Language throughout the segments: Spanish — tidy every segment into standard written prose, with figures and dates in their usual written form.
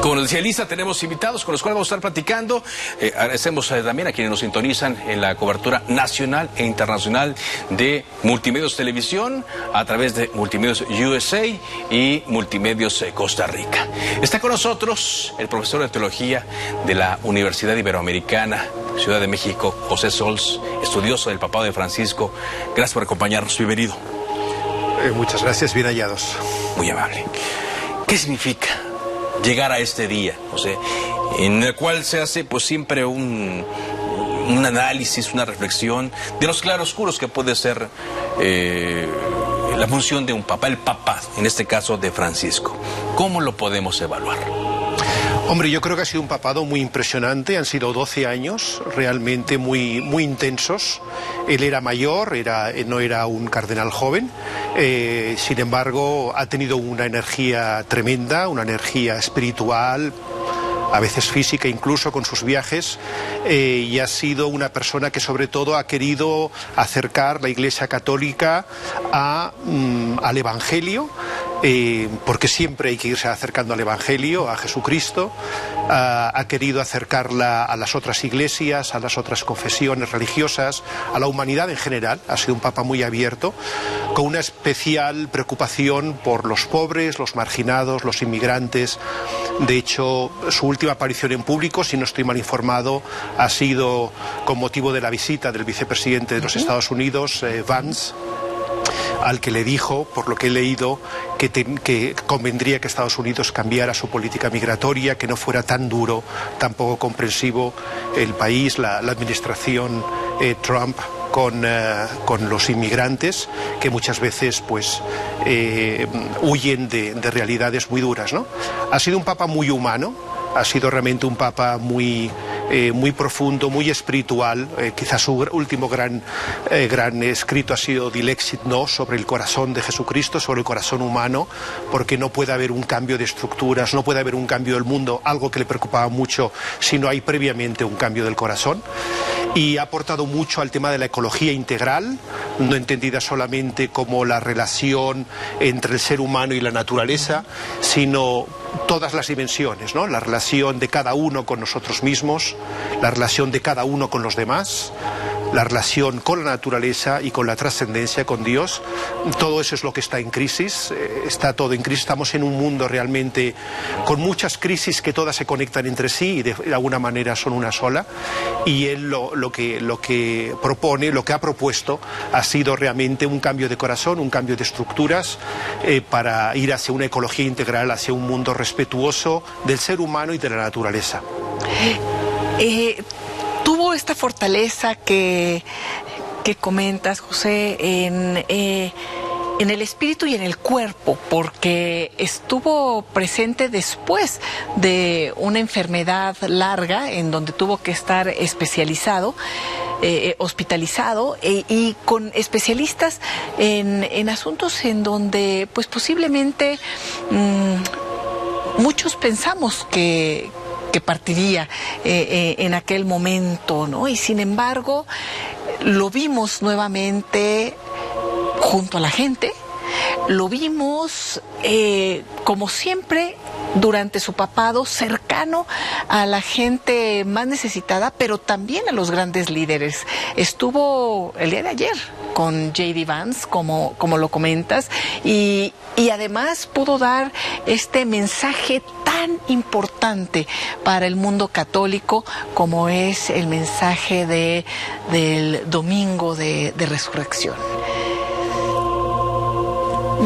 Como nos decía Elisa, tenemos invitados con los cuales vamos a estar platicando. Agradecemos también a quienes nos sintonizan en la cobertura nacional e internacional de Multimedios Televisión a través de Multimedios USA y Multimedios Costa Rica. Está con nosotros el profesor de Teología de la Universidad Iberoamericana, Ciudad de México, José Sols, estudioso del Papado de Francisco. Gracias por acompañarnos. Bienvenido. Muchas gracias, bien hallados. Muy amable. ¿Qué significa llegar a este día, José, en el cual se hace pues siempre un análisis, una reflexión de los claroscuros que puede ser la función de un papa, el papa, en este caso de Francisco? ¿Cómo lo podemos evaluar? Hombre, yo creo que ha sido un papado muy impresionante, han sido 12 años realmente muy intensos. Él era mayor, no era un cardenal joven, sin embargo ha tenido una energía tremenda, una energía espiritual, a veces física incluso con sus viajes, y ha sido una persona que sobre todo ha querido acercar la Iglesia Católica al Evangelio, porque siempre hay que irse acercando al Evangelio, a Jesucristo. Ha querido acercarla a las otras iglesias, a las otras confesiones religiosas, a la humanidad en general. Ha sido un papa muy abierto, con una especial preocupación por los pobres, los marginados, los inmigrantes. De hecho, su última aparición en público, si no estoy mal informado, ha sido con motivo de la visita del vicepresidente de los Estados Unidos, Vance, al que le dijo, por lo que he leído, que convendría que Estados Unidos cambiara su política migratoria, que no fuera tan duro, tan poco comprensivo el país, la administración Trump con los inmigrantes, que muchas veces pues huyen de realidades muy duras, ¿no? Ha sido un papa muy humano, ha sido realmente un papa muy profundo, muy espiritual. Quizás su último gran escrito ha sido Dilexit Nos, sobre el corazón de Jesucristo, sobre el corazón humano, porque no puede haber un cambio de estructuras, no puede haber un cambio del mundo, algo que le preocupaba mucho si no hay previamente un cambio del corazón. Y ha aportado mucho al tema de la ecología integral, no entendida solamente como la relación entre el ser humano y la naturaleza, sino todas las dimensiones, ¿no? La relación de cada uno con nosotros mismos, la relación de cada uno con los demás, la relación con la naturaleza y con la trascendencia, con Dios. Todo eso es lo que está en crisis, está todo en crisis. Estamos en un mundo realmente con muchas crisis que todas se conectan entre sí y de alguna manera son una sola, y él lo que propone, lo que ha propuesto, ha sido realmente un cambio de corazón, un cambio de estructuras, para ir hacia una ecología integral, hacia un mundo respetuoso del ser humano y de la naturaleza. Tuvo esta fortaleza que comentas, José, en el espíritu y en el cuerpo, porque estuvo presente después de una enfermedad larga en donde tuvo que estar hospitalizado, y con especialistas en asuntos en donde pues posiblemente muchos pensamos que partiría en aquel momento, ¿no? Y sin embargo, lo vimos nuevamente junto a la gente, lo vimos como siempre durante su papado, cercano a la gente más necesitada, pero también a los grandes líderes. Estuvo el día de ayer con J.D. Vance, como lo comentas, y además pudo dar este mensaje tan importante para el mundo católico como es el mensaje del domingo de resurrección.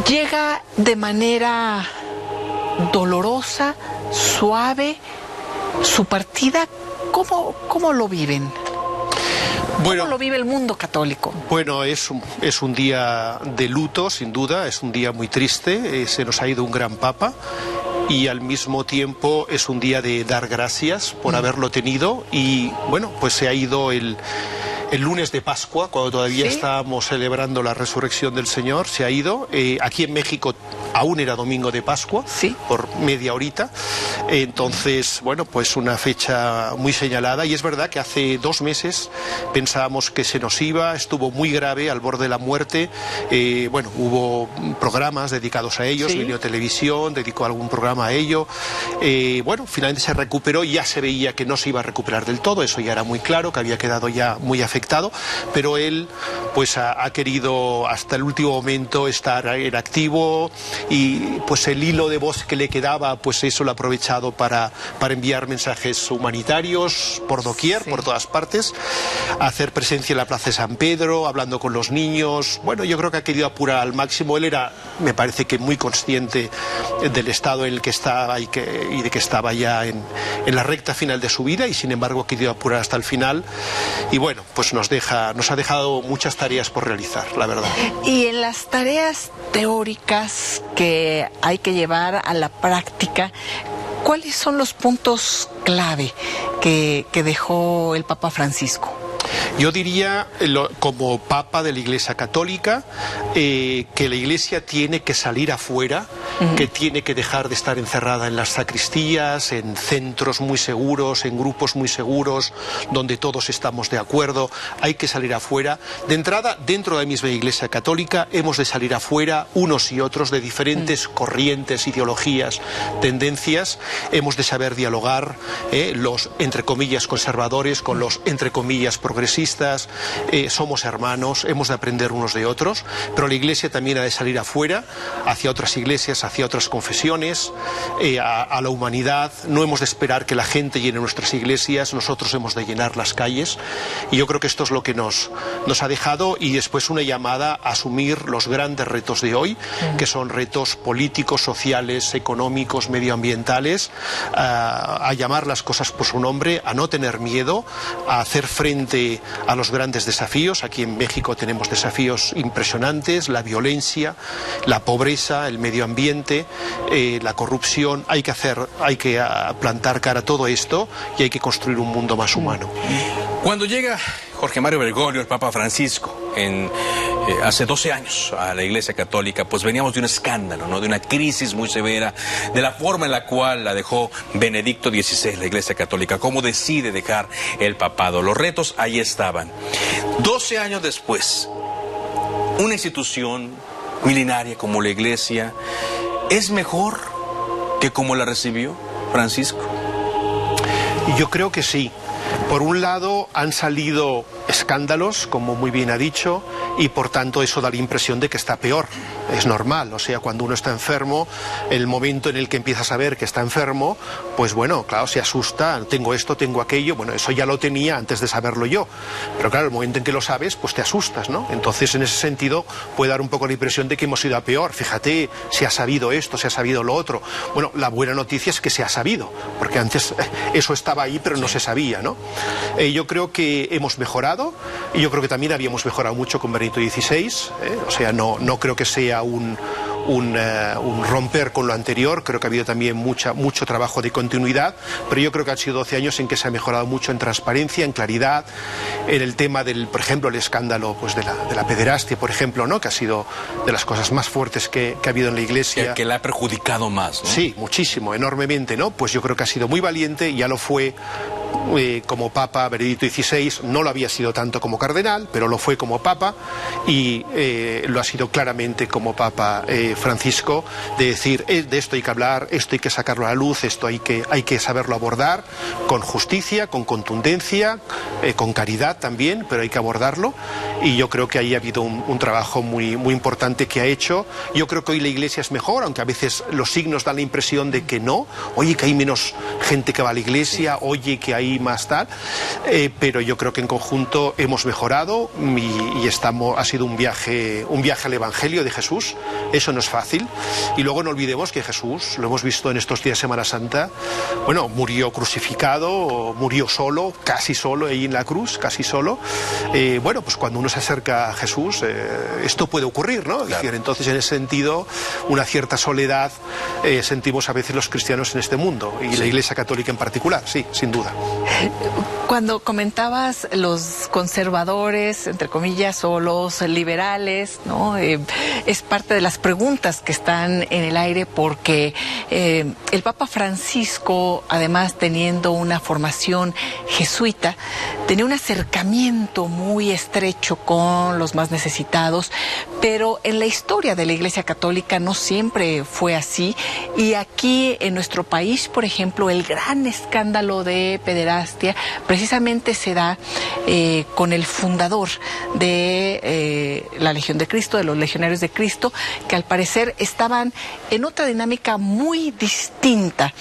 Llega de manera dolorosa, suave, su partida. ¿Cómo lo viven? Bueno, ¿cómo lo vive el mundo católico? Bueno, es un día de luto, sin duda, es un día muy triste, se nos ha ido un gran papa, y al mismo tiempo es un día de dar gracias por haberlo tenido. Y bueno, pues se ha ido el lunes de Pascua, cuando todavía estábamos celebrando la resurrección del Señor, se ha ido. Aquí en México aún era domingo de Pascua, sí, por media horita. Entonces, bueno, pues una fecha muy señalada, y es verdad que hace 2 meses pensábamos que se nos iba, estuvo muy grave, al borde de la muerte. Bueno, hubo programas dedicados a ellos, Video Televisión dedicó algún programa a ello. Bueno, finalmente se recuperó y ya se veía que no se iba a recuperar del todo, eso ya era muy claro, que había quedado ya muy afectado, pero él pues ha querido hasta el último momento estar en activo, y pues el hilo de voz que le quedaba, pues eso lo ha aprovechado para enviar mensajes humanitarios por doquier, por todas partes, hacer presencia en la Plaza de San Pedro, hablando con los niños. Bueno, yo creo que ha querido apurar al máximo. Él era, me parece que muy consciente del estado en el que estaba y de que estaba ya en la recta final de su vida, y sin embargo ha querido apurar hasta el final, y bueno, pues nos ha dejado muchas tareas por realizar, la verdad. Y en las tareas teóricas que hay que llevar a la práctica, ¿cuáles son los puntos clave que dejó el Papa Francisco? Yo diría, como Papa de la Iglesia Católica, que la Iglesia tiene que salir afuera, que tiene que dejar de estar encerrada en las sacristías, en centros muy seguros, en grupos muy seguros, donde todos estamos de acuerdo. Hay que salir afuera. De entrada, dentro de la misma Iglesia Católica, hemos de salir afuera, unos y otros, de diferentes corrientes, ideologías, tendencias. Hemos de saber dialogar, los, entre comillas, conservadores con los, entre comillas, progresistas. Somos hermanos, hemos de aprender unos de otros, pero la Iglesia también ha de salir afuera, hacia otras iglesias, hacia otras confesiones, a la humanidad. No hemos de esperar que la gente llene nuestras iglesias, nosotros hemos de llenar las calles, y yo creo que esto es lo que nos ha dejado, y después una llamada a asumir los grandes retos de hoy, que son retos políticos, sociales, económicos, medioambientales, a llamar las cosas por su nombre, a no tener miedo, a hacer frente a los grandes desafíos. Aquí en México tenemos desafíos impresionantes: la violencia, la pobreza, el medio ambiente, la corrupción. Hay que plantar cara a todo esto, y hay que construir un mundo más humano. Cuando llega Jorge Mario Bergoglio, el Papa Francisco, hace 12 años a la Iglesia Católica, pues veníamos de un escándalo, ¿no? De una crisis muy severa, de la forma en la cual la dejó Benedicto XVI, la Iglesia Católica, cómo decide dejar el papado. Los retos ahí estaban. 12 años después, una institución milenaria como la Iglesia, ¿es mejor que como la recibió Francisco? Yo creo que sí. Por un lado, han salido escándalos, como muy bien ha dicho, y por tanto eso da la impresión de que está peor. Es normal, o sea, cuando uno está enfermo, el momento en el que empiezas a ver que está enfermo, pues bueno, claro, se asusta, tengo esto, tengo aquello. Bueno, eso ya lo tenía antes de saberlo yo, pero claro, el momento en que lo sabes, pues te asustas, ¿no? Entonces, en ese sentido, puede dar un poco la impresión de que hemos ido a peor. Fíjate, se ha sabido esto, se ha sabido lo otro. Bueno, la buena noticia es que se ha sabido, porque antes eso estaba ahí, pero no se sabía, ¿no? Yo creo que hemos mejorado, y yo creo que también habíamos mejorado mucho con Benedicto XVI, o sea, no creo que sea un romper con lo anterior. Creo que ha habido también mucho trabajo de continuidad, pero yo creo que han sido 12 años en que se ha mejorado mucho en transparencia, en claridad, en el tema del, por ejemplo, el escándalo pues de la pederastia, por ejemplo, ¿no? Que ha sido de las cosas más fuertes que ha habido en la Iglesia. Que la ha perjudicado más, ¿no? Sí, muchísimo, enormemente, ¿no? Pues yo creo que ha sido muy valiente, ya lo fue como Papa Benedicto XVI. No lo había sido tanto como cardenal, pero lo fue como Papa, y lo ha sido claramente como Papa Francisco, de decir, de esto hay que hablar, esto hay que sacarlo a la luz, esto hay que saberlo abordar con justicia, con contundencia, con caridad también, pero hay que abordarlo, y yo creo que ahí ha habido un trabajo muy, muy importante que ha hecho. Yo creo que hoy la Iglesia es mejor, aunque a veces los signos dan la impresión de que no, oye, que hay menos gente que va a la Iglesia, oye, que hay más tal, pero yo creo que en conjunto hemos mejorado, y ha sido un viaje al Evangelio de Jesús. Eso no es fácil, y luego no olvidemos que Jesús, lo hemos visto en estos días de Semana Santa, bueno, murió crucificado, murió solo, casi solo ahí en la cruz, casi solo. Bueno, pues cuando uno se acerca a Jesús, esto puede ocurrir, ¿no? Claro. Entonces, en ese sentido, una cierta soledad sentimos a veces los cristianos en este mundo, y la Iglesia Católica en particular, sí, sin duda. Cuando comentabas los conservadores, entre comillas, o los liberales, ¿no? Es parte de las preguntas que están en el aire porque el Papa Francisco, además teniendo una formación jesuita, tenía un acercamiento muy estrecho con los más necesitados, pero en la historia de la Iglesia Católica no siempre fue así, y aquí en nuestro país, por ejemplo, el gran escándalo de pederastia precisamente se da con el fundador de la Legión de Cristo, de los Legionarios de Cristo, que al parecer estaban en otra dinámica muy distinta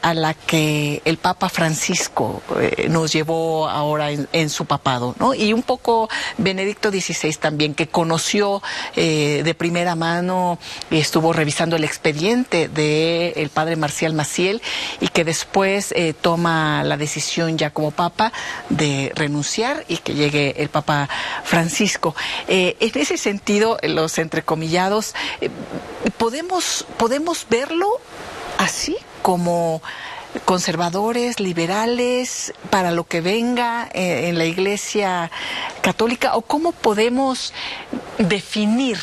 a la que el Papa Francisco nos llevó ahora en su papado, ¿no? Y un poco Benedicto XVI también, que conoció de primera mano y estuvo revisando el expediente del padre Marcial Maciel, y que después toma la decisión ya como Papa de renunciar y que llegue el Papa Francisco. En ese sentido, los entrecomillados, ¿podemos verlo así como conservadores, liberales, para lo que venga en la Iglesia Católica? ¿O cómo podemos definir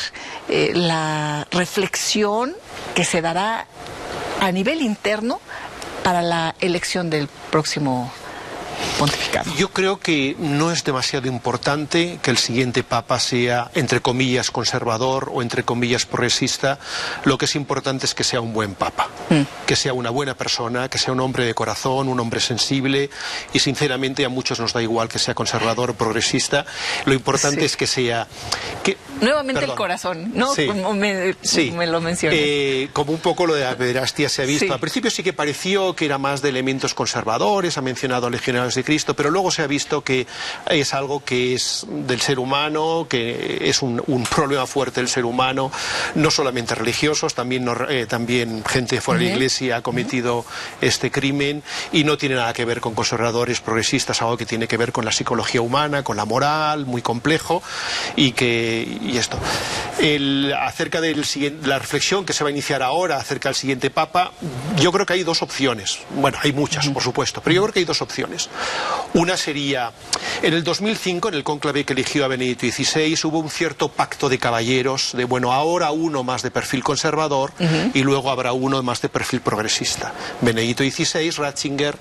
la reflexión que se dará a nivel interno para la elección del próximo pontificado? Yo creo que no es demasiado importante que el siguiente papa sea, entre comillas, conservador o entre comillas progresista. Lo que es importante es que sea un buen papa, que sea una buena persona, que sea un hombre de corazón, un hombre sensible, y sinceramente a muchos nos da igual que sea conservador o progresista. Lo importante es que sea... Nuevamente el corazón, ¿no? Sí. Como me lo mencionas. Como un poco lo de la pederastia se ha visto. Sí. Al principio sí que pareció que era más de elementos conservadores, ha mencionado a Legionarios de Cristo, pero luego se ha visto que es algo que es del ser humano, que es un problema fuerte del ser humano, no solamente religiosos, también gente fuera de la Iglesia ha cometido este crimen, y no tiene nada que ver con conservadores, progresistas, algo que tiene que ver con la psicología humana, con la moral, muy complejo, y esto. Acerca de la reflexión que se va a iniciar ahora acerca del siguiente papa, yo creo que hay dos opciones. Bueno, hay muchas, por supuesto, pero yo creo que hay dos opciones. Una sería, en el 2005, en el cónclave que eligió a Benedicto XVI, hubo un cierto pacto de caballeros, de bueno, ahora uno más de perfil conservador y luego habrá uno más de perfil progresista. Benedicto XVI, Ratzinger,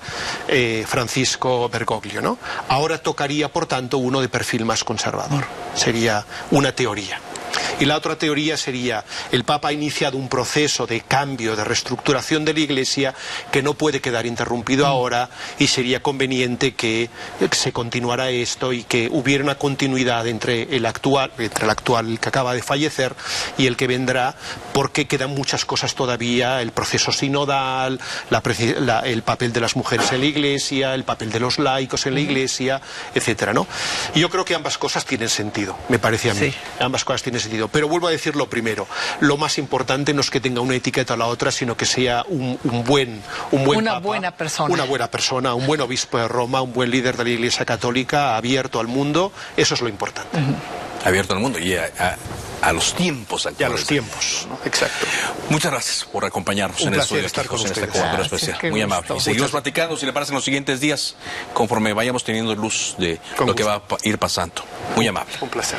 Francisco Bergoglio, ¿no? Ahora tocaría, por tanto, uno de perfil más conservador. Sería una teoría. Y la otra teoría sería, el Papa ha iniciado un proceso de cambio, de reestructuración de la Iglesia que no puede quedar interrumpido ahora, y sería conveniente que se continuara esto y que hubiera una continuidad entre el actual que acaba de fallecer y el que vendrá, porque quedan muchas cosas todavía: el proceso sinodal, el papel de las mujeres en la Iglesia, el papel de los laicos en la Iglesia, etcétera, ¿no? Y yo creo que ambas cosas tienen sentido, me parece a mí. Sí. Ambas cosas tienen sentido. Pero vuelvo a decir lo primero: lo más importante no es que tenga una etiqueta o la otra, sino que sea un buen papa, buena persona. Una buena persona, un buen obispo de Roma, un buen líder de la Iglesia Católica, abierto al mundo. Eso es lo importante. Abierto al mundo y a los tiempos actuales. Y a los tiempos, ¿no? Exacto. Muchas gracias por acompañarnos en el estudio estar con ustedes. En esta cobertura especial. Muy amable. Y seguimos platicando, si le parece, en los siguientes días, conforme vayamos teniendo luz de lo que va a ir pasando. Muy amable. Un placer.